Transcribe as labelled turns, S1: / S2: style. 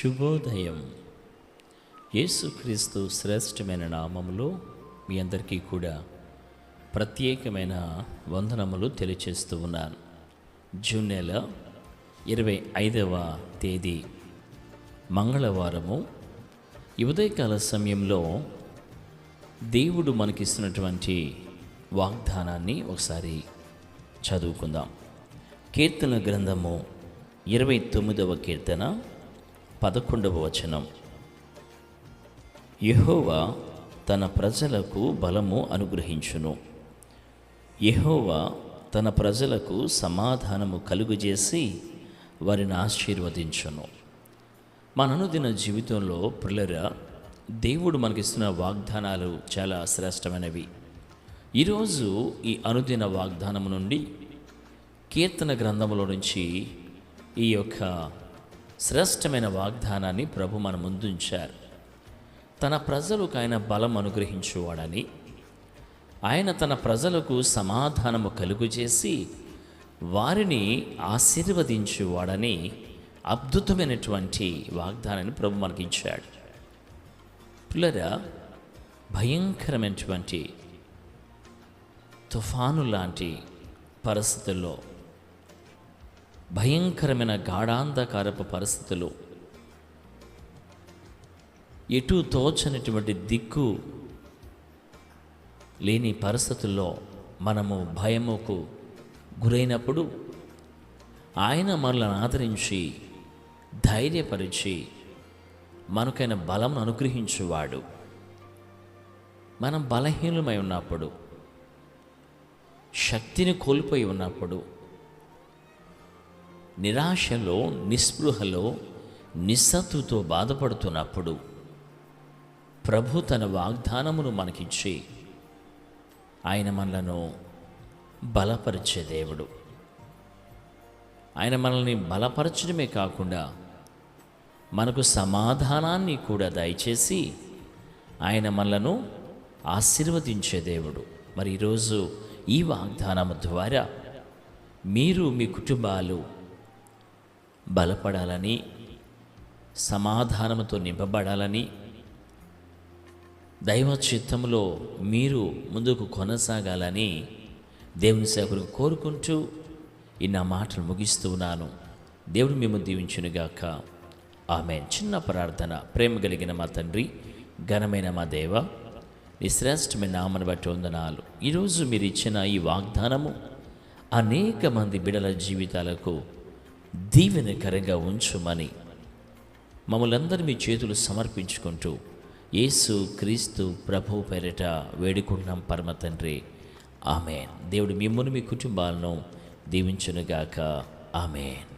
S1: శుభోదయం. యేసుక్రీస్తు శ్రేష్టమైన నామములో మీ అందరికీ కూడా ప్రత్యేకమైన వందనములు తెలియచేస్తూ ఉన్నాను. జూన్ నెల 25వ తేదీ మంగళవారము. ఈ ఉదయకాల సమయంలో దేవుడు మనకిస్తున్నటువంటి వాగ్దానాన్ని ఒకసారి చదువుకుందాం. కీర్తన గ్రంథము 29వ కీర్తన 11వ వచనం. యెహోవా తన ప్రజలకు బలము అనుగ్రహించును. యెహోవా తన ప్రజలకు సమాధానము కలుగజేసి వారిని ఆశీర్వదించును. మన అనుదిన జీవితంలో ప్రియులారా, దేవుడు మనకిస్తున్న వాగ్దానాలు చాలా శ్రేష్టమైనవి. ఈరోజు ఈ అనుదిన వాగ్దానము నుండి కీర్తన గ్రంథములో నుంచి ఈ యొక్క శ్రేష్టమైన వాగ్దానాన్ని ప్రభు మన ముందుంచారు. తన ప్రజలకు ఆయన బలం అనుగ్రహించువాడని, ఆయన తన ప్రజలకు సమాధానము కలుగజేసి వారిని ఆశీర్వదించువాడని అద్భుతమైనటువంటి వాగ్దానాన్ని ప్రభు మనకి ఇచ్చాడు. పిల్లరా, భయంకరమైనటువంటి తుఫాను లాంటి పరిస్థితుల్లో, భయంకరమైన గాఢాంధకారపు పరిస్థితులు, ఎటు తోచనటువంటి దిక్కు లేని పరిస్థితుల్లో మనము భయముకు గురైనప్పుడు ఆయన మనల్ని ఆదరించి ధైర్యపరిచి మనకైన బలం అనుగ్రహించువాడు. మనం బలహీనమై ఉన్నప్పుడు, శక్తిని కోల్పోయి ఉన్నప్పుడు, నిరాశలో, నిస్పృహలో, నిస్సత్తుతో బాధపడుతున్నప్పుడు ప్రభు తన వాగ్దానమును మనకిచ్చి ఆయన మనలను బలపరిచే దేవుడు. ఆయన మనల్ని బలపరచడమే కాకుండా మనకు సమాధానాన్ని కూడా దయచేసి ఆయన మనలను ఆశీర్వదించే దేవుడు. మరి ఈరోజు ఈ వాగ్దానము ద్వారా మీరు, మీ కుటుంబాలు బలపడాలని, సమాధానముతో నింపబడాలని, దైవ చిత్తములో మీరు ముందుకు కొనసాగాలని దేవుని సేవకులు కోరుకుంటూ ఈ నా మాటలు ముగిస్తూ ఉన్నాను. దేవుడు మిమ్మల్ని దీవించునుగాక. ఆమేన్. చిన్న ప్రార్థన. ప్రేమ కలిగిన మా తండ్రి, ఘనమైన మా దేవ, నీ శ్రేష్టమైన నామను బట్టి వందనాలు. ఈరోజు మీరు ఇచ్చిన ఈ వాగ్దానము అనేక మంది బిడ్డల జీవితాలకు దీవెనకరంగా ఉంచుమని మమ్మల్ని అందరూ మీ చేతులు సమర్పించుకుంటూ యేసు క్రీస్తు ప్రభువు పేరిట వేడుకుంటున్నాం పరమ తండ్రి. ఆమేన్. దేవుడు మిమ్మల్ని, మీ కుటుంబాలను దీవించునుగాక. ఆమేన్.